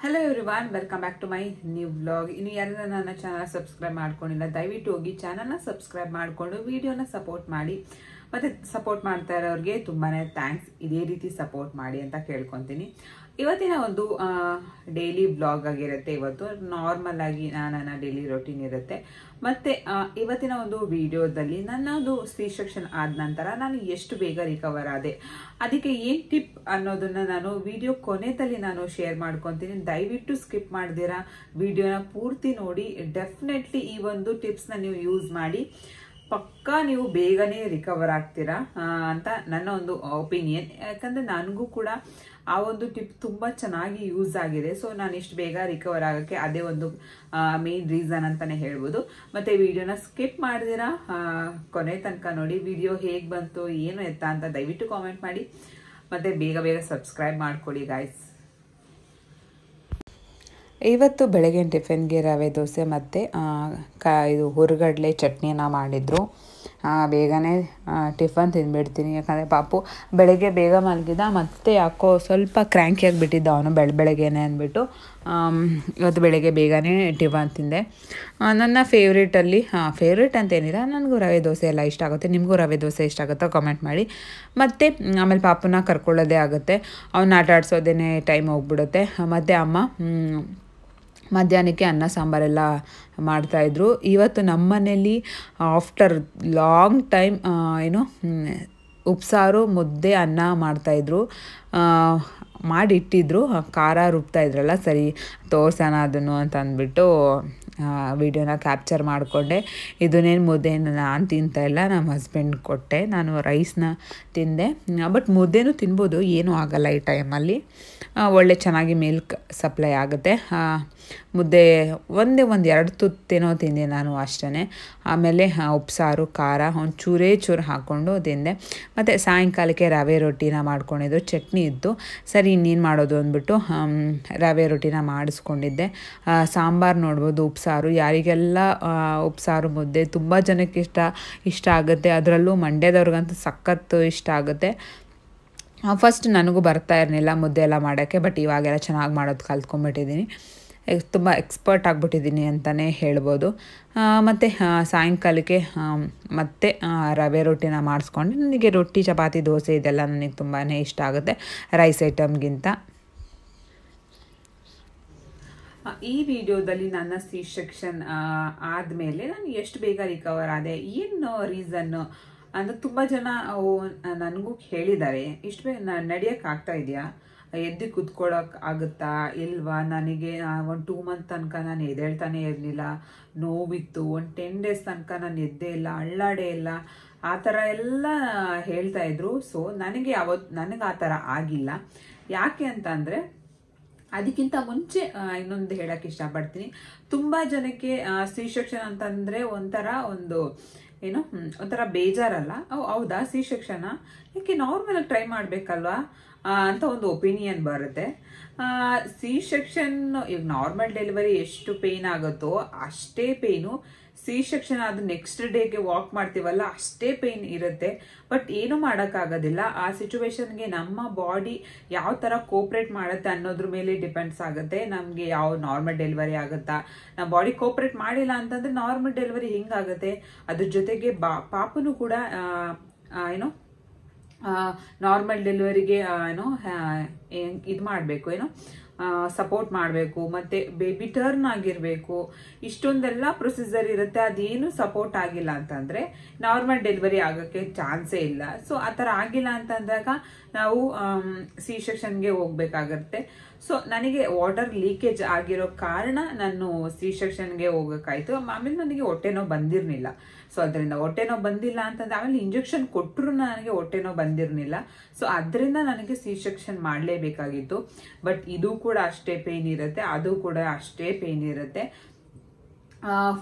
Hello everyone, welcome back to my new vlog. ಇನ್ನು ಯಾರೆಲ್ಲ ನನ್ನ ಚಾನಲ್ ಸಬ್ಸ್ಕ್ರೈಬ್ ಮಾಡ್ಕೊಂಡಿಲ್ಲ, ದಯವಿಟ್ಟು ಹೋಗಿ ಚಾನಲ್ನ ಸಬ್ಸ್ಕ್ರೈಬ್ ಮಾಡಿಕೊಂಡು ವಿಡಿಯೋನ ಸಪೋರ್ಟ್ ಮಾಡಿ. ಮತ್ತು ಸಪೋರ್ಟ್ ಮಾಡ್ತಾ ಇರೋರಿಗೆ ತುಂಬಾ ಥ್ಯಾಂಕ್ಸ್. ಇದೇ ರೀತಿ ಸಪೋರ್ಟ್ ಮಾಡಿ ಅಂತ ಕೇಳ್ಕೊತೀನಿ. ಇವತ್ತಿನ ಒಂದು ಡೈಲಿ ವ್ಲಾಗ್ ಆಗಿರುತ್ತೆ. ಇವತ್ತು ನಾರ್ಮಲ್ ಆಗಿ ನನ್ನ ಡೈಲಿ ರೊಟೀನ್ ಇರುತ್ತೆ. ಮತ್ತು ಇವತ್ತಿನ ಒಂದು ವಿಡಿಯೋದಲ್ಲಿ ನನ್ನ ಒಂದು ಸಿ ಸೆಕ್ಷನ್ ಆದ ನಂತರ ನಾನು ಎಷ್ಟು ಬೇಗ ರಿಕವರ್ ಆದೆ, ಅದಕ್ಕೆ ಏನು ಟಿಪ್ ಅನ್ನೋದನ್ನ ನಾನು ವಿಡಿಯೋ ಕೊನೆಯಲ್ಲಿ ನಾನು ಶೇರ್ ಮಾಡ್ಕೊತೀನಿ. ದಯವಿಟ್ಟು ಸ್ಕಿಪ್ ಮಾಡ್ದಿರಾ ವಿಡಿಯೋನ ಪೂರ್ತಿ ನೋಡಿ. ಡೆಫಿನೆಟ್ಲಿ ಈ ಒಂದು ಟಿಪ್ಸ್ನ ನೀವು ಯೂಸ್ ಮಾಡಿ, ಪಕ್ಕಾ ನೀವು ಬೇಗನೆ ರಿಕವರ್ ಆಗ್ತೀರಾ ಅಂತ ನನ್ನ ಒಂದು ಒಪಿನಿಯನ್. ಯಾಕಂದ್ರೆ ನನಗೂ ಕೂಡ ಆ ಒಂದು ಟಿಪ್ ತುಂಬಾ ಚೆನ್ನಾಗಿ ಯೂಸ್ ಆಗಿದೆ. ಸೊ ನಾನು ಇಷ್ಟು ಬೇಗ ರಿಕವರ್ ಆಗೋಕ್ಕೆ ಅದೇ ಒಂದು ಮೇನ್ ರೀಸನ್ ಅಂತಾನೆ ಹೇಳ್ಬೋದು. ಮತ್ತೆ ವಿಡಿಯೋನ ಸ್ಕಿಪ್ ಮಾಡಿದಿರಾ ಕೊನೆ ತನಕ ನೋಡಿ. ವಿಡಿಯೋ ಹೇಗೆ ಬಂತು ಏನು ಎತ್ತ ಅಂತ ದಯವಿಟ್ಟು ಕಾಮೆಂಟ್ ಮಾಡಿ. ಮತ್ತೆ ಬೇಗ ಬೇಗ ಸಬ್ಸ್ಕ್ರೈಬ್ ಮಾಡ್ಕೊಳ್ಳಿ ಗಾಯ್ಸ್. ಇವತ್ತು ಬೆಳಗ್ಗೆ ಟಿಫಿನ್ಗೆ ರವೆ ದೋಸೆ ಮತ್ತು ಇದು ಹುರ್ಗಡ್ಲೆ ಚಟ್ನಿನ ಮಾಡಿದರು. ಬೇಗನೆ ಟಿಫನ್ ತಿಂದ್ಬಿಡ್ತೀನಿ, ಯಾಕಂದರೆ ಪಾಪು ಬೆಳಗ್ಗೆ ಬೇಗ ಮಲಗಿದ, ಮತ್ತೆ ಯಾಕೋ ಸ್ವಲ್ಪ ಕ್ರ್ಯಾಂಕಿ ಆಗಿಬಿಟ್ಟಿದ್ದ ಅವನು ಬೆಳಗ್ಗೆನೆ ಅಂದ್ಬಿಟ್ಟು ಇವತ್ತು ಬೆಳಗ್ಗೆ ಬೇಗನೆ ಟಿಫನ್ ತಿಂದೆ. ನನ್ನ ಫೇವ್ರೇಟಲ್ಲಿ ಫೇವ್ರೇಟ್ ಅಂತೇನಿಲ್ಲ, ನನಗೂ ರವೆ ದೋಸೆ ಎಲ್ಲ ಇಷ್ಟ ಆಗುತ್ತೆ. ನಿಮಗೂ ರವೆ ದೋಸೆ ಇಷ್ಟ ಆಗುತ್ತೋ ಕಾಮೆಂಟ್ ಮಾಡಿ. ಮತ್ತು ಆಮೇಲೆ ಪಾಪುನ ಕರ್ಕೊಳ್ಳೋದೇ ಆಗುತ್ತೆ, ಅವನ್ನ ಆಟ ಆಡಿಸೋದೇ ಟೈಮ್ ಹೋಗ್ಬಿಡುತ್ತೆ. ಮತ್ತು ಅಮ್ಮ ಮಧ್ಯಾಹ್ನಕ್ಕೆ ಅನ್ನ ಸಾಂಬಾರೆಲ್ಲ ಮಾಡ್ತಾಯಿದ್ರು. ಇವತ್ತು ನಮ್ಮ ಮನೇಲಿ ಆಫ್ಟರ್ ಲಾಂಗ್ ಟೈಮ್ ಉಪ್ಸಾರು ಮುದ್ದೆ ಅನ್ನ ಮಾಡ್ತಾಯಿದ್ರು, ಮಾಡಿಟ್ಟಿದ್ರು. ಖಾರ ರುಬ್ತಾಯಿದ್ರಲ್ಲ, ಸರಿ ತೋರ್ಸೋಣ ಅದನ್ನು ಅಂತ ಅಂದ್ಬಿಟ್ಟು ವಿಡಿಯೋನ ಕ್ಯಾಪ್ಚರ್ ಮಾಡಿಕೊಂಡೆ. ಇದನ್ನೇನು ಮುದ್ದೆನ ನಾನು ತಿಂತಾಯಿಲ್ಲ, ನಮ್ಮ ಹಸ್ಬೆಂಡ್ ಕೊಟ್ಟೆ. ನಾನು ರೈಸ್ನ ತಿಂದೆ. ಬಟ್ ಮುದ್ದೆನೂ ತಿನ್ಬೋದು, ಏನೂ ಆಗೋಲ್ಲ ಈ ಟೈಮಲ್ಲಿ. ಒಳ್ಳೆ ಚೆನ್ನಾಗಿ ಮಿಲ್ಕ್ ಸಪ್ಲೈ ಆಗುತ್ತೆ. ಮುದ್ದೆ ಒಂದು 2 ತುತ್ತೇನೋ ತಿಂದೆ ನಾನು ಅಷ್ಟೇ. ಆಮೇಲೆ ಉಪ್ಸಾರು ಖಾರ ಒಂದು ಚೂರು ಹಾಕ್ಕೊಂಡು ತಿಂದೆ. ಮತ್ತು ಸಾಯಂಕಾಲಕ್ಕೆ ರವೆ ರೊಟ್ಟಿನ ಮಾಡ್ಕೊಂಡಿದ್ದು, ಚಟ್ನಿ ಇತ್ತು. ಸರಿ ಇನ್ನೇನು ಮಾಡೋದು ಅಂದ್ಬಿಟ್ಟು ರವೆ ರೊಟ್ಟಿನ ಮಾಡಿಸ್ಕೊಂಡಿದ್ದೆ. ಸಾಂಬಾರು ನೋಡ್ಬೋದು, ಉಪ್ಸಾರು. ಯಾರಿಗೆಲ್ಲ ಉಪ್ಸಾರು ಮುದ್ದೆ ತುಂಬ ಜನಕ್ಕೆ ಇಷ್ಟ ಆಗುತ್ತೆ, ಅದರಲ್ಲೂ ಮಂಡ್ಯದವ್ರಿಗಂತೂ ಸಖತ್ತು ಇಷ್ಟ ಆಗುತ್ತೆ. ಫಸ್ಟ್ ನನಗೂ ಬರ್ತಾ ಇರಲಿಲ್ಲ ಮುದ್ದೆ ಎಲ್ಲ ಮಾಡೋಕ್ಕೆ, ಬಟ್ ಇವಾಗೆಲ್ಲ ಚೆನ್ನಾಗಿ ಮಾಡೋದು ಕಲ್ತ್ಕೊಂಡ್ಬಿಟ್ಟಿದ್ದೀನಿ. ತುಂಬ ಎಕ್ಸ್ಪರ್ಟ್ ಆಗಿಬಿಟ್ಟಿದ್ದೀನಿ ಅಂತಲೇ ಹೇಳ್ಬೋದು. ಮತ್ತು ಸಾಯಂಕಾಲಕ್ಕೆ ಮತ್ತೆ ರವೆ ರೊಟ್ಟಿನ ಮಾಡಿಸ್ಕೊಂಡು, ನನಗೆ ರೊಟ್ಟಿ ಚಪಾತಿ ದೋಸೆ ಇದೆಲ್ಲ ನನಗೆ ತುಂಬಾ ಇಷ್ಟ ಆಗುತ್ತೆ ರೈಸ್ ಐಟಮ್ಗಿಂತ. ಈ ವಿಡಿಯೋದಲ್ಲಿ ನನ್ನ ಸಿ ಸೆಕ್ಷನ್ ಆದಮೇಲೆ ನಾನು ಎಷ್ಟು ಬೇಗ ರಿಕವರ್ ಆದೆ, ಏನು ರೀಸನ್ನು ಅಂದರೆ ತುಂಬ ಜನ ನನಗೂ ಹೇಳಿದ್ದಾರೆ, ಇಷ್ಟು ಬೇಗ ನಡೆಯೋಕ್ಕೆ ಆಗ್ತಾ ಇದೆಯಾ, ಎದ್ದು ಕೂತ್ಕೊಳ್ಳೋಕೆ ಆಗುತ್ತಾ ಇಲ್ವಾ, ನನಗೆ ಒಂದು 2 ಮಂತ್ ತನಕ ನಾನು ಎದ್ದೇಳ್ತಾನೆ ಇರಲಿಲ್ಲ, ನೋವಿತ್ತು, ಒಂದು 10 ಡೇಸ್ ತನಕ ನಾನು ಎದ್ದೇ ಇಲ್ಲ, ಅಳ್ಳಾಡೇ ಇಲ್ಲ, ಆ ಥರ ಎಲ್ಲ ಹೇಳ್ತಾ ಇದ್ರು. ಸೊ ನನಗೆ ಆ ಥರ ಆಗಿಲ್ಲ. ಯಾಕೆ ಅಂತ ಅಂದರೆ, ಅದಕ್ಕಿಂತ ಮುಂಚೆ ಇನ್ನೊಂದು ಹೇಳಕ್ಕೆ ಇಷ್ಟಪಡ್ತೀನಿ. ತುಂಬ ಜನಕ್ಕೆ ಸಿ ಸೆಕ್ಷನ್ ಅಂತಂದರೆ ಒಂಥರ ಬೇಜಾರಲ್ಲ, ಹೌದಾ ಸಿ ಸೆಕ್ಷನ್ ಯಾಕೆ ನಾರ್ಮಲ್ ಟ್ರೈ ಮಾಡಬೇಕಲ್ವಾ ಅಂತ ಒಂದು ಒಪಿನಿಯನ್ ಬರುತ್ತೆ. ಸಿ ಸೆಕ್ಷನ್ ಈಗ ನಾರ್ಮಲ್ ಡೆಲಿವರಿ ಎಷ್ಟು ಪೇಯ್ನ್ ಆಗುತ್ತೋ ಅಷ್ಟೇ ಪೇಯ್ನು ಸಿ ಸೆಕ್ಷನ್ ಆದ ನೆಕ್ಸ್ಟ್ ಡೇಗೆ ವಾಕ್ ಮಾಡ್ತೀವಲ್ಲ ಅಷ್ಟೇ ಪೇಯ್ನ್ ಇರುತ್ತೆ. ಬಟ್ ಏನು ಮಾಡೋಕ್ಕಾಗೋದಿಲ್ಲ, ಆ ಸಿಚುವೇಶನ್ಗೆ ನಮ್ಮ ಬಾಡಿ ಯಾವ ಥರ ಕೋಪ್ರೇಟ್ ಮಾಡುತ್ತೆ ಅನ್ನೋದ್ರ ಮೇಲೆ ಡಿಪೆಂಡ್ಸ್ ಆಗುತ್ತೆ. ನಮಗೆ ಯಾವ ನಾರ್ಮಲ್ ಡೆಲಿವರಿ ಆಗುತ್ತಾ, ನಮ್ಮ ಬಾಡಿ ಕೋಪ್ರೇಟ್ ಮಾಡಿಲ್ಲ ಅಂತಂದರೆ ನಾರ್ಮಲ್ ಡೆಲಿವರಿ ಹೆಂಗಾಗುತ್ತೆ. ಅದ್ರ ಜೊತೆಗೆ ಪಾಪನು ಕೂಡ ನಾರ್ಮಲ್ ಡೆಲಿವರಿಗೆ ಇದು ಮಾಡಬೇಕು, ಸಪೋರ್ಟ್ ಮಾಡಬೇಕು, ಮತ್ತು ಬೇಬಿ ಟರ್ನ್ ಆಗಿರಬೇಕು, ಇಷ್ಟೊಂದೆಲ್ಲ ಪ್ರೊಸೀಜರ್ ಇರುತ್ತೆ. ಅದೇನು ಸಪೋರ್ಟ್ ಆಗಿಲ್ಲ ಅಂತಂದರೆ ನಾರ್ಮಲ್ ಡೆಲಿವರಿ ಆಗೋಕ್ಕೆ ಚಾನ್ಸೇ ಇಲ್ಲ. ಸೊ ಆ ಥರ ಆಗಿಲ್ಲ ಅಂತಂದಾಗ ನಾವು ಸಿ ಸೆಕ್ಷನ್ಗೆ ಹೋಗ್ಬೇಕಾಗತ್ತೆ. ಸೊ ನನಗೆ ವಾಟರ್ ಲೀಕೇಜ್ ಆಗಿರೋ ಕಾರಣ ನಾನು ಸಿ ಸೆಕ್ಷನ್ಗೆ ಹೋಗೋಕ್ಕಾಯ್ತು. ಆಮೇಲೆ ನನಗೆ ಹೊಟ್ಟೆ ನೋವು ಬಂದಿರಲಿಲ್ಲ. ಸೊ ಅದರಿಂದ ಹೊಟ್ಟೆ ನೋವು ಬಂದಿಲ್ಲ ಅಂತಂದ್ರೆ, ಆಮೇಲೆ ಇಂಜೆಕ್ಷನ್ ಕೊಟ್ಟರು ನನಗೆ ಹೊಟ್ಟೆ ನೋವು ಬಂದಿರಲಿಲ್ಲ. ಸೊ ಅದರಿಂದ ನನಗೆ ಸಿ ಸೆಕ್ಷನ್ ಮಾಡಲೇಬೇಕಾಗಿತ್ತು. ಬಟ್ ಇದು ಕೂಡ ಅಷ್ಟೇ ಪೇಯ್ನ್ ಇರುತ್ತೆ, ಅದು ಕೂಡ ಅಷ್ಟೇ ಪೇಯ್ನ್ ಇರುತ್ತೆ.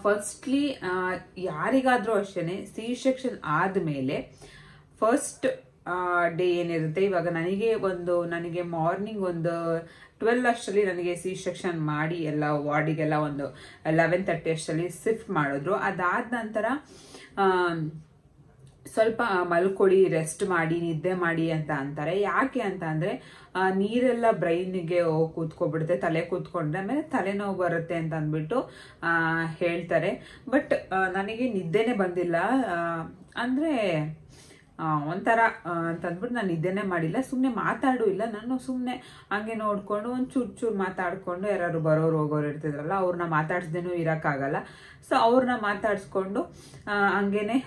ಫಸ್ಟ್ಲಿ ಯಾರಿಗಾದರೂ ಅಷ್ಟೇ ಸಿ ಸೆಕ್ಷನ್ ಆದಮೇಲೆ ಫಸ್ಟ್ ಡೇ ಏನಿರುತ್ತೆ, ಇವಾಗ ನನಗೆ ಮಾರ್ನಿಂಗ್ ಒಂದು 12 ಅಷ್ಟರಲ್ಲಿ ನನಗೆ ಸಿ ಸೆಕ್ಷನ್ ಮಾಡಿ ಎಲ್ಲ ವಾರ್ಡಿಗೆಲ್ಲ ಒಂದು 11:30 ಅಷ್ಟರಲ್ಲಿ ಶಿಫ್ಟ್ ಮಾಡಿದ್ರು. ಅದಾದ ನಂತರ ಸ್ವಲ್ಪ ಮಲ್ಕೊಳ್ಳಿ, ರೆಸ್ಟ್ ಮಾಡಿ, ನಿದ್ದೆ ಮಾಡಿ ಅಂತ ಅಂತಾರೆ. ಯಾಕೆ ಅಂತ ಅಂದ್ರೆ ನೀರೆಲ್ಲ ಬ್ರೈನ್ಗೆ ಕೂತ್ಕೊಬಿಡುತ್ತೆ, ತಲೆ ಕೂತ್ಕೊಂಡ್ರೆ ಆಮೇಲೆ ತಲೆನೋವು ಬರುತ್ತೆ ಅಂತ ಅಂದ್ಬಿಟ್ಟು ಹೇಳ್ತಾರೆ. ಬಟ್ ನನಗೆ ನಿದ್ದೆನೆ ಬಂದಿಲ್ಲ. ಅಂದ್ರೆ ಒಂಥರ ಅಂತಂದ್ಬಿಟ್ಟು ನಾನು ನಿದ್ದೆನೆ ಮಾಡಿಲ್ಲ, ಸುಮ್ಮನೆ ಮಾತಾಡೂ ಇಲ್ಲ. ನಾನು ಸುಮ್ಮನೆ ಹಂಗೆ ನೋಡ್ಕೊಂಡು ಒಂದು ಚೂರು ಮಾತಾಡ್ಕೊಂಡು, ಯಾರು ಬರೋರು ಹೋಗೋರು ಇರ್ತಿದ್ರಲ್ಲ ಅವ್ರನ್ನ ಮಾತಾಡ್ಸ್ದೇನೂ ಇರೋಕ್ಕಾಗಲ್ಲ. ಸೊ ಅವ್ರನ್ನ ಮಾತಾಡ್ಸ್ಕೊಂಡು ಹಂಗೇನೆ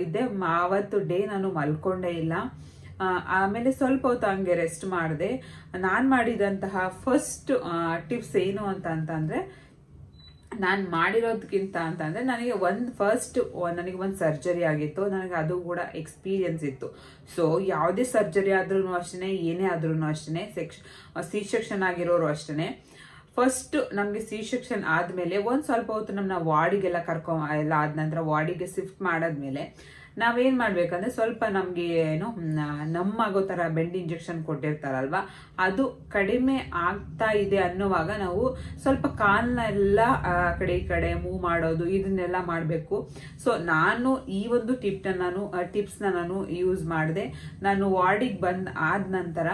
ಇದ್ದೆ. ಆವತ್ತು ಡೇ ನಾನು ಮಲ್ಕೊಂಡೇ ಇಲ್ಲ. ಆಮೇಲೆ ಸ್ವಲ್ಪ ಹೊತ್ತು ಹಂಗೆ ರೆಸ್ಟ್ ಮಾಡಿದೆ. ನಾನು ಮಾಡಿದಂತಹ ಫಸ್ಟ್ ಟಿಪ್ಸ್ ಏನು ಅಂತಂದ್ರೆ, ನಾನು ಮಾಡಿರೋದಕ್ಕಿಂತ ಅಂತಂದ್ರೆ ನನಗೆ ನನಗೆ ಒಂದು ಸರ್ಜರಿ ಆಗಿತ್ತು. ನನಗೆ ಅದು ಕೂಡ ಎಕ್ಸ್ಪೀರಿಯನ್ಸ್ ಇತ್ತು. ಸೊ ಯಾವುದೇ ಸರ್ಜರಿ ಆದ್ರೂ ಅಷ್ಟೇ, ಏನೇ ಆದ್ರೂ ಅಷ್ಟೇ, ಸಿ ಸೆಕ್ಷನ್ ಆಗಿರೋರು ಅಷ್ಟೇ, ಫಸ್ಟ್ ನಮಗೆ ಸಿ ಸೆಕ್ಷನ್ ಆದ್ಮೇಲೆ ಒಂದ್ ಸ್ವಲ್ಪ ಹೊತ್ತು ನಮ್ಮನ್ನ ವಾರ್ಡಿಗೆಲ್ಲ ಎಲ್ಲ ಆದ ನಂತರ ವಾರ್ಡಿಗೆ ಶಿಫ್ಟ್ ಮಾಡಾದ್ಮೇಲೆ ನಾವೇನ್ ಮಾಡ್ಬೇಕಂದ್ರೆ, ಸ್ವಲ್ಪ ನಮ್ಗೆ ಏನು ನಮ್ಮಾಗೋ ತರ ಬೆಂಡ್ ಇಂಜೆಕ್ಷನ್ ಕೊಟ್ಟಿರ್ತಾರಲ್ವಾ, ಅದು ಕಡಿಮೆ ಆಗ್ತಾ ಇದೆ ಅನ್ನುವಾಗ ನಾವು ಸ್ವಲ್ಪ ಕಾಲ್ನ ಎಲ್ಲ ಕಡೆ ಈ ಕಡೆ ಮೂವ್ ಮಾಡೋದು, ಇದನ್ನೆಲ್ಲ ಮಾಡಬೇಕು. ಸೊ ನಾನು ಈ ಒಂದು ಟಿಪ್ಸ್ನ ನಾನು ಯೂಸ್ ಮಾಡಿದೆ. ನಾನು ವಾರ್ಡಿಗೆ ಆದ ನಂತರ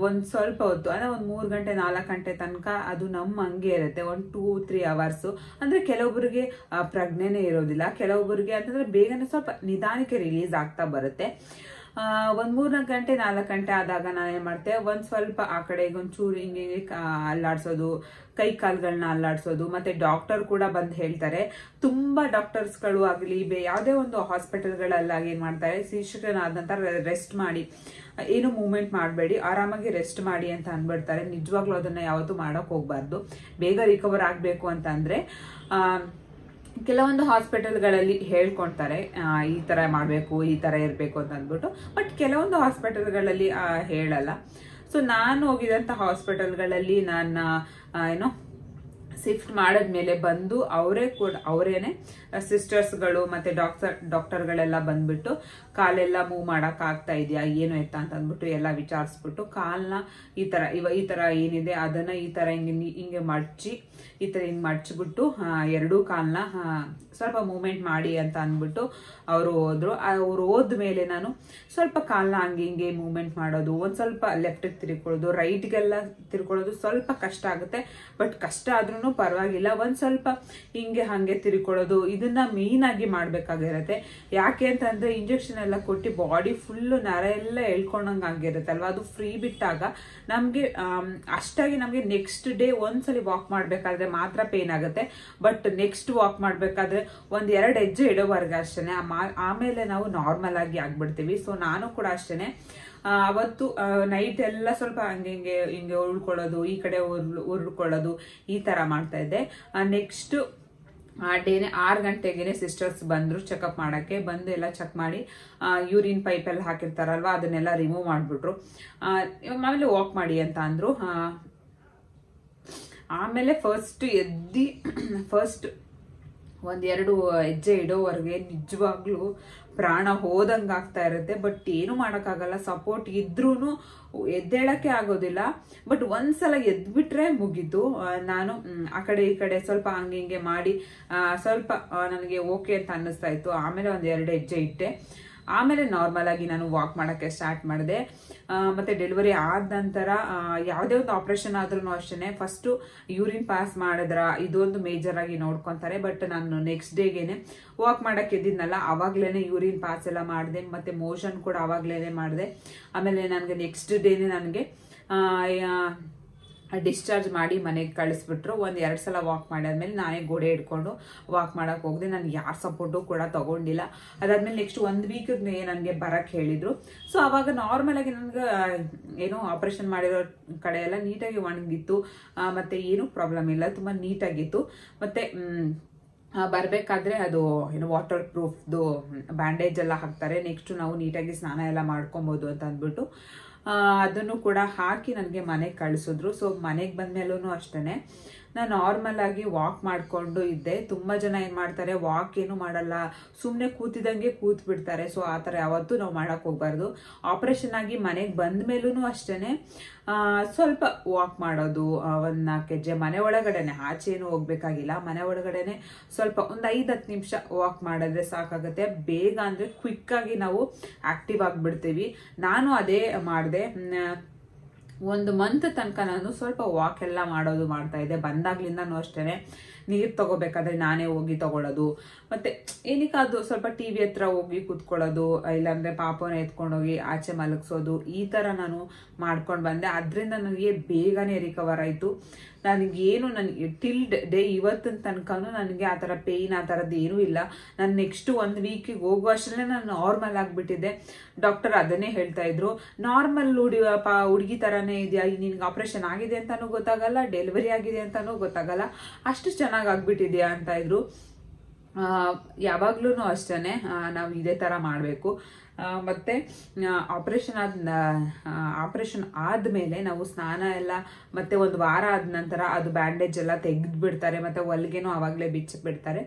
ಒಂದ್ ಸ್ವಲ್ಪ ಹೊತ್ತು ಅಂದ್ರೆ ಒಂದ್ 3 ಗಂಟೆ 4 ಗಂಟೆ ತನಕ ಅದು ನಮ್ಮ ಹಂಗೆ ಇರುತ್ತೆ, 1-2-3 ಅವರ್ಸ್. ಅಂದ್ರೆ ಕೆಲವೊಬ್ಬರಿಗೆ ಪ್ರಜ್ಞೆನೇ ಇರೋದಿಲ್ಲ, ಕೆಲವೊಬ್ಬರಿಗೆ ಅಂತಂದ್ರೆ ಬೇಗನೆ ಸ್ವಲ್ಪ ನಿಧಾನಕ್ಕೆ ರಿಲೀಸ್ ಆಗ್ತಾ ಬರುತ್ತೆ. ಒಂದ್ 3-4 ಗಂಟೆ 4 ಗಂಟೆ ಆದಾಗ ನಾನು ಏನ್ ಮಾಡ್ತೆ, ಒಂದ್ ಸ್ವಲ್ಪ ಆ ಕಡೆ ಒಂಚೂರು ಹಿಂಗೆ ಅಲ್ಲಾಡ್ಸೋದು, ಕೈ ಕಾಲ್ಗಳನ್ನ ಅಲ್ಲಾಡ್ಸೋದು. ಮತ್ತೆ ಡಾಕ್ಟರ್ ಕೂಡ ಬಂದು ಹೇಳ್ತಾರೆ, ತುಂಬಾ ಡಾಕ್ಟರ್ಸ್ಗಳು ಆಗ್ಲಿ ಯಾವುದೇ ಒಂದು ಹಾಸ್ಪಿಟಲ್ಗಳಲ್ಲಾಗಿ ಏನ್ ಮಾಡ್ತಾರೆ, ಸಿ ಸೆಕ್ಷನ್ ಆದ ನಂತರ ರೆಸ್ಟ್ ಮಾಡಿ, ಏನು ಮೂವ್ಮೆಂಟ್ ಮಾಡಬೇಡಿ, ಆರಾಮಾಗಿ ರೆಸ್ಟ್ ಮಾಡಿ ಅಂತ ಅನ್ಬಿಡ್ತಾರೆ. ನಿಜವಾಗ್ಲೂ ಅದನ್ನ ಯಾವತ್ತೂ ಮಾಡಕ್ ಹೋಗ್ಬಾರ್ದು. ಬೇಗ ರಿಕವರ್ ಆಗ್ಬೇಕು ಅಂತ ಅಂದ್ರೆ ಕೆಲವೊಂದು ಹಾಸ್ಪಿಟಲ್ಗಳಲ್ಲಿ ಹೇಳ್ಕೊಳ್ತಾರೆ ಈ ತರ ಮಾಡ್ಬೇಕು, ಈ ತರ ಇರ್ಬೇಕು ಅಂತ ಅಂದ್ಬಿಟ್ಟು. ಬಟ್ ಕೆಲವೊಂದು ಹಾಸ್ಪಿಟಲ್ಗಳಲ್ಲಿ ಹೇಳಲ್ಲ. ಸೊ ನಾನು ಹೋಗಿದಂತ ಹಾಸ್ಪಿಟಲ್ಗಳಲ್ಲಿ ನಾನು ಶಿಫ್ಟ್ ಮಾಡಾದ್ಮೇಲೆ ಬಂದು ಅವರೇನೆ ಸಿಸ್ಟರ್ಸ್ಗಳು ಮತ್ತೆ ಡಾಕ್ಟರ್ಗಳೆಲ್ಲ ಬಂದ್ಬಿಟ್ಟು ಕಾಲೆಲ್ಲ ಮೂವ್ ಮಾಡಕ್ ಆಗ್ತಾ ಇದೆಯಾ, ಏನು ಎತ್ತ ಅಂತ ಅಂದ್ಬಿಟ್ಟು ಎಲ್ಲ ವಿಚಾರಿಸ್ಬಿಟ್ಟು ಕಾಲ್ನ ಈ ತರ ಏನಿದೆ ಅದನ್ನ ಈ ತರ ಹಿಂಗೆ ಮಡ್ಚಿ, ಈ ತರ ಹಿಂಗ್ ಮಡ್ಚ್ಬಿಟ್ಟು ಎರಡೂ ಕಾಲ್ನ ಸ್ವಲ್ಪ ಮೂವ್ಮೆಂಟ್ ಮಾಡಿ ಅಂತ ಅಂದ್ಬಿಟ್ಟು ಅವರು ಹೋದ್ರು. ಅವ್ರು ಹೋದ್ಮೇಲೆ ನಾನು ಸ್ವಲ್ಪ ಕಾಲ್ನ ಹಂಗೆ ಹಿಂಗೆ ಮೂವ್ಮೆಂಟ್ ಮಾಡೋದು, ಒಂದ್ ಸ್ವಲ್ಪ ಲೆಫ್ಟ್ ತಿರ್ಕೊಳ್ಳೋದು, ರೈಟ್ಗೆಲ್ಲ ತಿರ್ಕೊಳ್ಳೋದು ಸ್ವಲ್ಪ ಕಷ್ಟ ಆಗುತ್ತೆ. ಬಟ್ ಕಷ್ಟ ಆದ್ರೂ ಪರವಾಗಿಲ್ಲ, ಒಂದ್ ಸ್ವಲ್ಪ ಹಿಂಗೆ ಹಂಗೆ ತಿರ್ಕೊಳ್ಳೋದು, ಇದನ್ನ ಮೇನ್ ಆಗಿ ಮಾಡ್ಬೇಕಾಗಿರತ್ತೆ. ಯಾಕೆ ಅಂತಂದ್ರೆ ಇಂಜೆಕ್ಷನ್ ಎಲ್ಲ ಕೊಟ್ಟು ಬಾಡಿ ಫುಲ್ ನರ ಎಲ್ಲ ಎಳ್ಕೊಂಡಂಗ ಆಗಿರುತ್ತೆ ಅಲ್ವಾ, ಅದು ಫ್ರೀ ಬಿಟ್ಟಾಗ ನಮ್ಗೆ ಅಷ್ಟಾಗಿ ನಮ್ಗೆ ನೆಕ್ಸ್ಟ್ ಡೇ ಒಂದ್ಸಲಿ ವಾಕ್ ಮಾಡ್ಬೇಕಾದ್ರೆ ಮಾತ್ರ ಪೇನ್ ಆಗುತ್ತೆ. ಬಟ್ ನೆಕ್ಸ್ಟ್ ವಾಕ್ ಮಾಡ್ಬೇಕಾದ್ರೆ 1-2 ಹೆಜ್ಜೆ ಇಡೋವರೆಗೆ ಅಷ್ಟೇನೆ, ಆಮೇಲೆ ನಾವು ನಾರ್ಮಲ್ ಆಗಿ ಆಗ್ಬಿಡ್ತೀವಿ. ಸೊ ನಾನು ಕೂಡ ಅಷ್ಟೇನೆ ಅವತ್ತು ನೈಟ್ ಎಲ್ಲ ಸ್ವಲ್ಪ ಹಿಂಗೆ ಉಳ್ಕೊಳ್ಳೋದು, ಈ ಕಡೆ ಉರುಳ್ಕೊಳ್ಳೋದು, ಈ ತರ ಮಾಡ್ತಾ ಇದ್ದೆ. ನೆಕ್ಸ್ಟ್ ಆ ಡೇನೆ 6 ಗಂಟೆಗೆ ಸಿಸ್ಟರ್ಸ್ ಬಂದ್ರು ಚೆಕಪ್ ಮಾಡಕ್ಕೆ. ಬಂದು ಎಲ್ಲ ಚೆಕ್ ಮಾಡಿ ಯೂರಿನ್ ಪೈಪ್ ಎಲ್ಲ ಹಾಕಿರ್ತಾರಲ್ವಾ ಅದನ್ನೆಲ್ಲ ರಿಮೂವ್ ಮಾಡ್ಬಿಟ್ರು. ಆಮೇಲೆ ವಾಕ್ ಮಾಡಿ ಅಂತ ಅಂದ್ರು. ಆಮೇಲೆ ಫಸ್ಟ್ 1-2 ಹೆಜ್ಜೆ ಇಡೋವರೆಗೆ ನಿಜವಾಗ್ಲೂ ಪ್ರಾಣ ಹೋದಂಗ ಆಗ್ತಾ ಇರುತ್ತೆ. ಬಟ್ ಏನು ಮಾಡಕ್ಕಾಗಲ್ಲ, ಸಪೋರ್ಟ್ ಇದ್ರೂನು ಎದ್ದೇಳಕ್ಕೆ ಆಗೋದಿಲ್ಲ. ಬಟ್ ಒಂದ್ಸಲ ಎದ್ಬಿಟ್ರೆ ಮುಗೀತು. ನಾನು ಆ ಕಡೆ ಈ ಕಡೆ ಸ್ವಲ್ಪ ಹಂಗೆ ಹಿಂಗೆ ಮಾಡಿ ಸ್ವಲ್ಪ ನನಗೆ ಓಕೆ ಅಂತ ಅನ್ನಿಸ್ತಾ ಇತ್ತು. ಆಮೇಲೆ 1-2 ಹೆಜ್ಜೆ ಇಟ್ಟೆ. ಆಮೇಲೆ ನಾರ್ಮಲ್ ಆಗಿ ನಾನು ವಾಕ್ ಮಾಡಕ್ಕೆ ಸ್ಟಾರ್ಟ್ ಮಾಡಿದೆ. ಮತ್ತೆ ಡೆಲಿವರಿ ಆದ ನಂತರ ಯಾವುದೇ ಒಂದು ಆಪರೇಷನ್ ಆದ್ರೂ ಅಷ್ಟೇ ಫಸ್ಟ್ ಯೂರಿನ್ ಪಾಸ್ ಮಾಡಿದ್ರ ಇದೊಂದು ಮೇಜರ್ ಆಗಿ ನೋಡ್ಕೊಂತಾರೆ. ಬಟ್ ನಾನು ನೆಕ್ಸ್ಟ್ ಡೇಗೆನೆ ವಾಕ್ ಮಾಡಕ್ಕೆ ಎದ್ದಿದ್ನಲ್ಲ ಅವಾಗ್ಲೇನೆ ಯೂರಿನ್ ಪಾಸ್ ಎಲ್ಲ ಮಾಡಿದೆ, ಮತ್ತೆ ಮೋಷನ್ ಕೂಡ ಅವಾಗ್ಲೇನೆ ಮಾಡಿದೆ. ಆಮೇಲೆ ನನಗೆ ನೆಕ್ಸ್ಟ್ ಡೇನೆ ನನಗೆ ಡಿಸ್ಚಾರ್ಜ್ ಮಾಡಿ ಮನೆಗೆ ಕಳಿಸ್ಬಿಟ್ರು. 1-2 ಸಲ ವಾಕ್ ಮಾಡಾದ್ಮೇಲೆ ನಾನೇ ಗೋಡೆ ಹಿಡ್ಕೊಂಡು ವಾಕ್ ಮಾಡಕ್ ಹೋಗಿದೆ. ನಾನು ಯಾರ ಸಪೋರ್ಟು ಕೂಡ ತಗೊಂಡಿಲ್ಲ. ಅದಾದ್ಮೇಲೆ ನೆಕ್ಸ್ಟ್ 1 ವೀಕ್ ನನಗೆ ಬರಕ್ ಹೇಳಿದ್ರು. ಸೊ ಅವಾಗ ನಾರ್ಮಲ್ ಆಗಿ ನನ್ಗೆ ಏನೋ ಆಪರೇಷನ್ ಮಾಡಿರೋ ಕಡೆ ಎಲ್ಲ ನೀಟಾಗಿ ಒಣಗಿತ್ತು, ಮತ್ತೆ ಏನು ಪ್ರಾಬ್ಲಮ್ ಇಲ್ಲ, ತುಂಬಾ ನೀಟಾಗಿತ್ತು. ಮತ್ತೆ ಬರ್ಬೇಕಾದ್ರೆ ಅದು ಏನು ವಾಟರ್ ಪ್ರೂಫ್ದು ಬ್ಯಾಂಡೇಜ್ ಎಲ್ಲ ಹಾಕ್ತಾರೆ. ನೆಕ್ಸ್ಟ್ ನಾವು ನೀಟಾಗಿ ಸ್ನಾನ ಎಲ್ಲ ಮಾಡ್ಕೊಬಹುದು ಅಂತ ಅಂದ್ಬಿಟ್ಟು ಅದನ್ನು ಕೂಡ ಹಾಕಿ ನನಗೆ ಮನೆಗೆ ಕಳಿಸಿದ್ರು. ಸೊ ಮನೆಗೆ ಬಂದ್ಮೇಲೂ ಅಷ್ಟೇನೆ ನಾನು ನಾರ್ಮಲ್ ಆಗಿ ವಾಕ್ ಮಾಡ್ಕೊಂಡು ಇದ್ದೆ. ತುಂಬಾ ಜನ ಏನ್ ಮಾಡ್ತಾರೆ, ವಾಕ್ ಏನು ಮಾಡಲ್ಲ, ಸುಮ್ನೆ ಕೂತಿದಂಗೆ ಕೂತ್ ಬಿಡ್ತಾರೆ. ಸೊ ಆತರ ಯಾವತ್ತೂ ನಾವು ಮಾಡಕ್ ಹೋಗ್ಬಾರ್ದು. ಆಪರೇಷನ್ ಆಗಿ ಮನೆಗೆ ಬಂದ್ಮೇಲೂ ಅಷ್ಟೇನೆ ಸ್ವಲ್ಪ ವಾಕ್ ಮಾಡೋದು, ಒಂದು 4 ಹೆಜ್ಜೆ ಮನೆ ಒಳಗಡೆನೆ, ಆಚೆ ಏನು ಹೋಗ್ಬೇಕಾಗಿಲ್ಲ, ಮನೆ ಒಳಗಡೆನೆ ಸ್ವಲ್ಪ ಒಂದು 5-10 ನಿಮಿಷ ವಾಕ್ ಮಾಡಿದ್ರೆ ಸಾಕಾಗುತ್ತೆ. ಬೇಗ ಅಂದರೆ ಕ್ವಿಕ್ಕಾಗಿ ನಾವು ಆಕ್ಟಿವ್ ಆಗಿಬಿಡ್ತೀವಿ. ನಾನು ಅದೇ ಮಾಡಿದೆ. 1 ಮಂತ್ ತನಕ ನಾನು ಸ್ವಲ್ಪ ವಾಕ್ ಎಲ್ಲ ಮಾಡ್ತಾ ಇದ್ದೆ. ಬಂದಾಗ್ಲಿಂದನೂ ಅಷ್ಟೇ ನೀರು ತಗೋಬೇಕಾದ್ರೆ ನಾನೇ ಹೋಗಿ ತಗೊಳ್ಳೋದು, ಮತ್ತೆ ಏನಕ್ಕಾದ್ರು ಸ್ವಲ್ಪ TV ಹತ್ರ ಹೋಗಿ ಕೂತ್ಕೊಳ್ಳೋದು, ಇಲ್ಲಾಂದ್ರೆ ಪಾಪನ ಎತ್ಕೊಂಡೋಗಿ ಆಚೆ ಮಲಗಿಸೋದು, ಈ ಥರ ನಾನು ಮಾಡ್ಕೊಂಡು ಬಂದೆ. ಅದರಿಂದ ನನಗೆ ಬೇಗನೆ ರಿಕವರ್ ಆಯಿತು. ನನಗೆ ಟಿಲ್ ಡೇ ಇವತ್ತಿನ ತನಕನೂ ನನಗೆ ಆ ಥರ ಪೇಯ್ನ್ ಆ ಥರದ್ದು ಏನೂ ಇಲ್ಲ. ನಾನು ನೆಕ್ಸ್ಟ್ 1 ವೀಕಿಗೆ ಹೋಗುವಷ್ಟೇ ನಾನು ನಾರ್ಮಲ್ ಆಗಿಬಿಟ್ಟಿದ್ದೆ. ಡಾಕ್ಟರ್ ಅದನ್ನೇ ಹೇಳ್ತಾ ಇದ್ರು, ನಾರ್ಮಲ್ ಹುಡುಗಿ ಥರನೇ ಇದೆಯಾ, ನಿನ್ಗೆ ಆಪ್ರೇಷನ್ ಆಗಿದೆ ಅಂತಾನೂ ಗೊತ್ತಾಗಲ್ಲ, ಡೆಲಿವರಿ ಆಗಿದೆ ಅಂತಾನೂ ಗೊತ್ತಾಗಲ್ಲ, ಅಷ್ಟು ಚೆನ್ನಾಗಿ ಆಗ್ಬಿಟ್ಟಿದ್ಯಾ ಅಂತ ಇದ್ರು. ಯಾವಾಗ್ಲೂ ಅಷ್ಟೇ ನಾವು ಇದೇ ಥರ ಮಾಡಬೇಕು. ಮತ್ತೆ ಆಪ್ರೇಷನ್ ಆದಮೇಲೆ ನಾವು ಸ್ನಾನ ಎಲ್ಲ ಮತ್ತೆ 1 ವಾರ ಆದ ನಂತರ ಅದು ಬ್ಯಾಂಡೇಜ್ ಎಲ್ಲ ತೆಗೆದು ಬಿಡ್ತಾರೆ, ಮತ್ತೆ ಹೊಲಿಗೆನೂ ಆವಾಗಲೇ ಬಿಚ್ಚಿಬಿಡ್ತಾರೆ.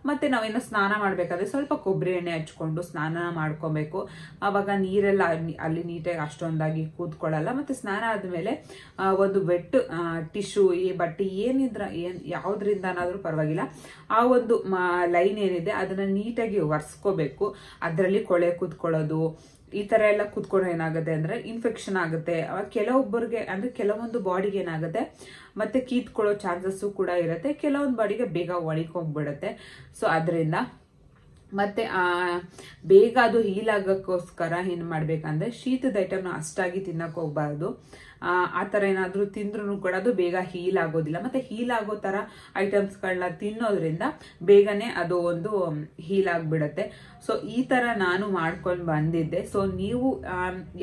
ಮತ್ತೆ ನಾವೇನೋ ಸ್ನಾನ ಮಾಡಬೇಕಾದ್ರೆ ಸ್ವಲ್ಪ ಕೊಬ್ಬರಿ ಎಣ್ಣೆ ಹಚ್ಕೊಂಡು ಸ್ನಾನ ಮಾಡ್ಕೊಬೇಕು. ಆವಾಗ ನೀರೆಲ್ಲ ಅಲ್ಲಿ ನೀಟಾಗಿ ಅಷ್ಟೊಂದಾಗಿ ಕೂತ್ಕೊಳ್ಳಲ್ಲ. ಮತ್ತೆ ಸ್ನಾನ ಆದಮೇಲೆ ಒಂದು ವೆಟ್ ಟಿಶ್ಯೂ, ಈ ಬಟ್ಟೆ ಯಾವುದ್ರಿಂದನಾದ್ರೂ ಪರವಾಗಿಲ್ಲ, ಆ ಒಂದು ಲೈನ್ ಏನಿದೆ ಅದನ್ನ ನೀಟಾಗಿ ಒರೆಸ್ಕೋಬೇಕು. ಅದರಲ್ಲಿ ಕೊಳೆ ಕೂತ್ಕೊಳ್ಳೋದು, ಈ ತರ ಎಲ್ಲ ಕೂತ್ಕೊಂಡು ಏನಾಗುತ್ತೆ ಅಂದ್ರೆ ಇನ್ಫೆಕ್ಷನ್ ಆಗುತ್ತೆ. ಕೆಲವೊಬ್ಬರಿಗೆ ಅಂದ್ರೆ ಕೆಲವೊಂದು ಬಾಡಿಗೆ ಏನಾಗುತ್ತೆ ಮತ್ತೆ ಕೀತ್ಕೊಳ್ಳೋ ಚಾನ್ಸಸ್ಸು ಕೂಡ ಇರುತ್ತೆ, ಕೆಲವೊಂದು ಬಾಡಿಗೆ ಬೇಗ ಒಣಗೋಗ್ಬಿಡುತ್ತೆ. ಸೊ ಅದರಿಂದ ಮತ್ತೆ ಬೇಗ ಅದು ಹೀಲ್ ಆಗೋಕ್ಕೋಸ್ಕರ ಏನು ಮಾಡ್ಬೇಕಂದ್ರೆ ಶೀತದ ಐಟಮ್ನ ಅಷ್ಟಾಗಿ ತಿನ್ನಕ್ಕೆ ಹೋಗ್ಬಾರ್ದು. ಆ ಥರ ಏನಾದರೂ ತಿಂದ್ರೂ ಕೂಡ ಅದು ಬೇಗ ಹೀಲ್ ಆಗೋದಿಲ್ಲ. ಮತ್ತೆ ಹೀಲ್ ಆಗೋ ಥರ ಐಟಮ್ಸ್ಗಳನ್ನ ತಿನ್ನೋದ್ರಿಂದ ಬೇಗನೆ ಅದು ಒಂದು ಹೀಲ್ ಆಗಿಬಿಡುತ್ತೆ. ಸೊ ಈ ಥರ ನಾನು ಮಾಡ್ಕೊಂಡು ಬಂದಿದ್ದೆ. ಸೊ ನೀವು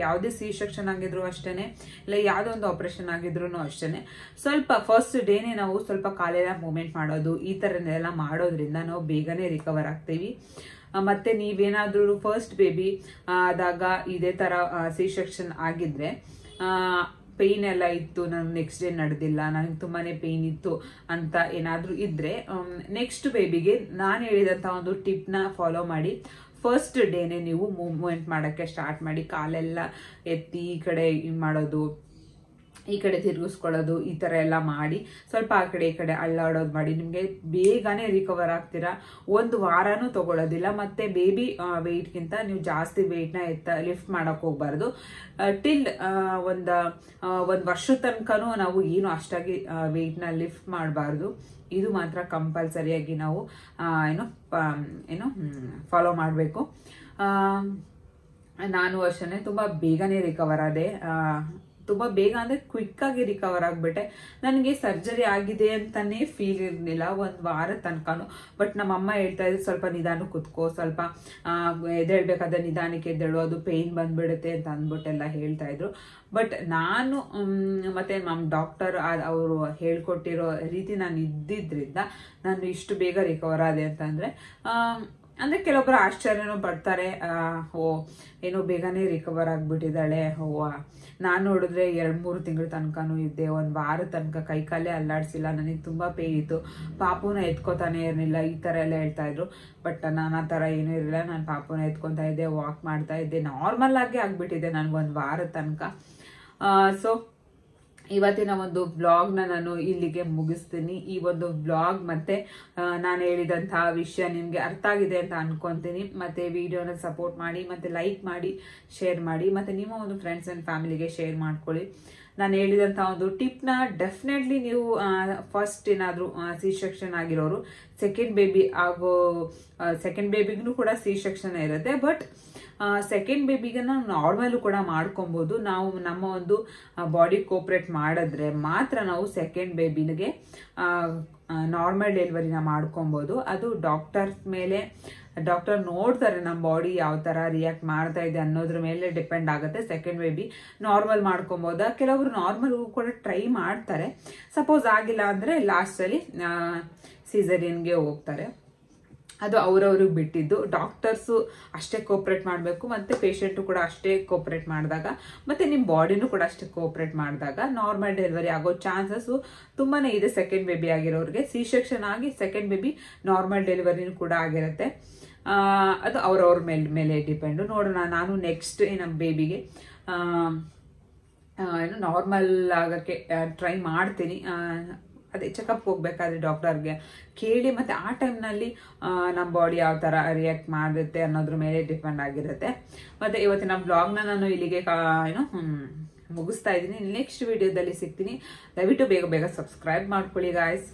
ಯಾವುದೇ C-ಸೆಕ್ಷನ್ ಆಗಿದ್ರು ಅಷ್ಟೇ, ಇಲ್ಲ ಯಾವುದೋ ಒಂದು ಆಪರೇಷನ್ ಆಗಿದ್ರು ಅಷ್ಟೇ, ಸ್ವಲ್ಪ ಫಸ್ಟ್ ಡೇನೇ ನಾವು ಸ್ವಲ್ಪ ಕಾಲೆಲ್ಲ ಮೂವ್ಮೆಂಟ್ ಮಾಡೋದು, ಈ ಥರನೆಲ್ಲ ಮಾಡೋದ್ರಿಂದ ನಾವು ಬೇಗನೆ ರಿಕವರ್ ಆಗ್ತೀವಿ. ಮತ್ತೆ ನೀವೇನಾದ್ರೂ ಫಸ್ಟ್ ಬೇಬಿ ಆದಾಗ ಇದೇ ಥರ C-ಸೆಕ್ಷನ್ ಆಗಿದ್ರೆ, ಪೇಯ್ನ್ ಎಲ್ಲ ಇತ್ತು, ನಾನು ನೆಕ್ಸ್ಟ್ ಡೇ ನಡೆದಿಲ್ಲ, ನನಗೆ ತುಂಬಾನೇ ಪೇಯ್ನ್ ಇತ್ತು ಅಂತ ಏನಾದರೂ ಇದ್ರೆ, ನೆಕ್ಸ್ಟ್ ಬೇಬಿಗೆ ನಾನು ಹೇಳಿದಂಥ ಒಂದು ಟಿಪ್ನ ಫಾಲೋ ಮಾಡಿ ಫಸ್ಟ್ ಡೇನೆ ನೀವು ಮೂವ್ಮೆಂಟ್ ಮಾಡೋಕ್ಕೆ ಸ್ಟಾರ್ಟ್ ಮಾಡಿ. ಕಾಲೆಲ್ಲ ಎತ್ತಿ ಈ ಕಡೆ ಮಾಡೋದು, ಈ ಕಡೆ ತಿರುಗಿಸ್ಕೊಳ್ಳೋದು, ಈ ಥರ ಎಲ್ಲ ಮಾಡಿ ಸ್ವಲ್ಪ ಆ ಕಡೆ ಈ ಕಡೆ ಅಳ್ಳಾಡೋದು ಮಾಡಿ. ನಿಮಗೆ ಬೇಗನೆ ರಿಕವರ್ ಆಗ್ತೀರಾ. 1 ವಾರನೂ ತಗೊಳ್ಳೋದಿಲ್ಲ. ಮತ್ತೆ ಬೇಬಿ ವೆಯ್ಟ್ಗಿಂತ ನೀವು ಜಾಸ್ತಿ ವೆಯ್ಟ್ನ ಲಿಫ್ಟ್ ಮಾಡೋಕೆ ಹೋಗ್ಬಾರ್ದು. ಟಿಲ್ ಒಂದು ವರ್ಷದ ತನಕನೂ ನಾವು ಏನು ಅಷ್ಟಾಗಿ ವೆಯ್ಟ್ನ ಲಿಫ್ಟ್ ಮಾಡಬಾರ್ದು. ಇದು ಮಾತ್ರ ಕಂಪಲ್ಸರಿಯಾಗಿ ನಾವು ಏನು ಫಾಲೋ ಮಾಡಬೇಕು. ನಾನು ಅಷ್ಟೇ ತುಂಬ ಬೇಗನೆ ರಿಕವರ್ ಆದೆ. ತುಂಬ ಬೇಗ ಅಂದರೆ ಕ್ವಿಕ್ಕಾಗಿ ರಿಕವರ್ ಆಗಿಬಿಟ್ಟೆ. ನನಗೆ ಸರ್ಜರಿ ಆಗಿದೆ ಅಂತಾನೆ ಫೀಲ್ ಇರಲಿಲ್ಲ 1 ವಾರದ ತನಕನೂ. ಬಟ್ ನಮ್ಮಮ್ಮ ಹೇಳ್ತಾ ಇದ್ರು ಸ್ವಲ್ಪ ನಿಧಾನ ಕೂತ್ಕೋ, ಸ್ವಲ್ಪ ಎದ್ದೇಳ್ಬೇಕಾದ್ರೆ ನಿಧಾನಕ್ಕೆ ಎದ್ದೇಳು, ಅದು ಪೇಯ್ನ್ ಬಂದ್ಬಿಡುತ್ತೆ ಅಂತ ಅಂದ್ಬಿಟ್ಟೆಲ್ಲ ಹೇಳ್ತಾ ಇದ್ರು. ಬಟ್ ನಾನು ಮತ್ತೆ ನಮ್ಮ ಡಾಕ್ಟರ್ ಅವರು ಹೇಳ್ಕೊಟ್ಟಿರೋ ರೀತಿ ನಾನು ಇದ್ದಿದ್ರಿಂದ ನಾನು ಇಷ್ಟು ಬೇಗ ರಿಕವರ್ ಆದೆ ಅಂತಂದರೆ, ಅಂದರೆ ಕೆಲವೊಬ್ಬರು ಆಶ್ಚರ್ಯನೂ ಪಡ್ತಾರೆ, ಏನೋ ಬೇಗನೆ ರಿಕವರ್ ಆಗಿಬಿಟ್ಟಿದ್ದಾಳೆ. ನಾನು ನೋಡಿದ್ರೆ 2-3 ತಿಂಗಳ ತನಕನೂ ಇದ್ದೆ, 1 ವಾರದ ತನಕ ಕೈಕಾಲೇ ಅಲ್ಲಾಡಿಸಿಲ್ಲ, ನನಗೆ ತುಂಬ ಪೇಯ್ನ್ ಇತ್ತು, ಪಾಪುನ ಎತ್ಕೋತಾನೆ ಇರಲಿಲ್ಲ, ಈ ಥರ ಎಲ್ಲ ಹೇಳ್ತಾ ಇದ್ರು. ಬಟ್ ನಾನು ಆ ಥರ ಏನೂ ಇರಲಿಲ್ಲ. ನಾನು ಪಾಪುನ ಎತ್ಕೊತಾ ಇದ್ದೆ, ವಾಕ್ ಮಾಡ್ತಾ ಇದ್ದೆ, ನಾರ್ಮಲ್ ಆಗಿ ಆಗಿಬಿಟ್ಟಿದ್ದೆ ನನಗೆ 1 ವಾರದ ತನಕ. ಸೊ ಇವತ್ತಿನ ಒಂದು ಬ್ಲಾಗ್ನ ನಾನು ಇಲ್ಲಿಗೆ ಮುಗಿಸ್ತೀನಿ. ಈ ಒಂದು ಬ್ಲಾಗ್ ಮತ್ತೆ ನಾನು ಹೇಳಿದಂತಹ ವಿಷಯ ನಿಮಗೆ ಅರ್ಥ ಆಗಿದೆ ಅಂತ ಅನ್ಕೊಂತೀನಿ. ಮತ್ತೆ ವಿಡಿಯೋನ ಸಪೋರ್ಟ್ ಮಾಡಿ, ಮತ್ತೆ ಲೈಕ್ ಮಾಡಿ, ಶೇರ್ ಮಾಡಿ, ಮತ್ತೆ ನಿಮ್ಮ ಒಂದು ಫ್ರೆಂಡ್ಸ್ ಆ್ಯಂಡ್ ಫ್ಯಾಮಿಲಿಗೆ ಶೇರ್ ಮಾಡ್ಕೊಳ್ಳಿ. ನಾನು ಹೇಳಿದಂಥ ಒಂದು ಟಿಪ್ನ ಡೆಫಿನೆಟ್ಲಿ ನೀವು ಫಸ್ಟ್ ಏನಾದರೂ C-ಸೆಕ್ಷನ್ ಆಗಿರೋರು ಸೆಕೆಂಡ್ ಬೇಬಿಗೂ ಕೂಡ C-ಸೆಕ್ಷನ್ ಇರುತ್ತೆ. ಬಟ್ ಸೆಕೆಂಡ್ ಬೇಬಿಗೆ ನಾವು ನಾರ್ಮಲ್ ಕೂಡ ಮಾಡ್ಕೊಬೋದು. ನಾವು ನಮ್ಮ ಒಂದು ಬಾಡಿ ಕೋಪ್ರೇಟ್ ಮಾಡಿದ್ರೆ ಮಾತ್ರ ನಾವು ಸೆಕೆಂಡ್ ಬೇಬಿಗೆ ನಾರ್ಮಲ್ ಡೆಲಿವರಿನ ಮಾಡ್ಕೊಬೋದು. ಅದು ಡಾಕ್ಟರ್ ಮೇಲೆ, ಡಾಕ್ಟರ್ ನೋಡ್ತಾರೆ ನಮ್ಮ ಬಾಡಿ ಯಾವ ಥರ ರಿಯಾಕ್ಟ್ ಮಾಡ್ತಾ ಇದೆ ಅನ್ನೋದ್ರ ಮೇಲೆ ಡಿಪೆಂಡ್ ಆಗುತ್ತೆ. ಸೆಕೆಂಡ್ ಬೇಬಿ ನಾರ್ಮಲ್ ಮಾಡ್ಕೊಬೋದಾ, ಕೆಲವರು ನಾರ್ಮಲ್ಗೂ ಕೂಡ ಟ್ರೈ ಮಾಡ್ತಾರೆ. ಸಪೋಸ್ ಆಗಿಲ್ಲ ಅಂದರೆ ಲಾಸ್ಟಲ್ಲಿ ಸಿಸೇರಿಯನ್ಗೆ ಹೋಗ್ತಾರೆ. ಅದು ಅವ್ರವ್ರಿಗೆ ಬಿಟ್ಟಿದ್ದು. ಡಾಕ್ಟರ್ಸು ಅಷ್ಟೇ ಕೋಪ್ರೇಟ್ ಮಾಡಬೇಕು, ಮತ್ತು ಪೇಷಂಟು ಕೂಡ ಅಷ್ಟೇ ಕೋಪ್ರೇಟ್ ಮಾಡಿದಾಗ, ಮತ್ತು ನಿಮ್ಮ ಬಾಡಿನೂ ಕೂಡ ಅಷ್ಟೇ ಕೋಪ್ರೇಟ್ ಮಾಡಿದಾಗ ನಾರ್ಮಲ್ ಡೆಲಿವರಿ ಆಗೋ ಚಾನ್ಸಸ್ಸು ತುಂಬಾ ಇದೆ. ಸೆಕೆಂಡ್ ಬೇಬಿ ಆಗಿರೋರಿಗೆ C-ಸೆಕ್ಷನ್ ಆಗಿ ಸೆಕೆಂಡ್ ಬೇಬಿ ನಾರ್ಮಲ್ ಡೆಲಿವರಿನೂ ಕೂಡ ಆಗಿರುತ್ತೆ. ಅದು ಅವ್ರವ್ರ ಮೇಲೆ ಡಿಪೆಂಡು. ನೋಡೋಣ, ನಾನು ನೆಕ್ಸ್ಟ್ ನಮ್ಮ ಬೇಬಿಗೆ ಏನು ನಾರ್ಮಲ್ ಆಗೋಕ್ಕೆ ಟ್ರೈ ಮಾಡ್ತೀನಿ. ಅದೇ ಚೆಕಪ್ ಹೋಗ್ಬೇಕಾದ್ರೆ ಡಾಕ್ಟರ್ಗೆ ಕೇಳಿ, ಮತ್ತು ಆ ಟೈಮ್ನಲ್ಲಿ ನಮ್ಮ ಬಾಡಿ ಯಾವ ಥರ ರಿಯಾಕ್ಟ್ ಮಾಡುತ್ತೆ ಅನ್ನೋದ್ರ ಮೇಲೆ ಡಿಪೆಂಡ್ ಆಗಿರುತ್ತೆ. ಮತ್ತು ಇವತ್ತಿನ ಬ್ಲಾಗ್ನ ನಾನು ಇಲ್ಲಿಗೆ ಮುಗಿಸ್ತಾ ಇದ್ದೀನಿ. ನೆಕ್ಸ್ಟ್ ವಿಡಿಯೋದಲ್ಲಿ ಸಿಗ್ತೀನಿ. ದಯವಿಟ್ಟು ಬೇಗ ಬೇಗ ಸಬ್ಸ್ಕ್ರೈಬ್ ಮಾಡ್ಕೊಳ್ಳಿ ಗಾಯ್ಸ್.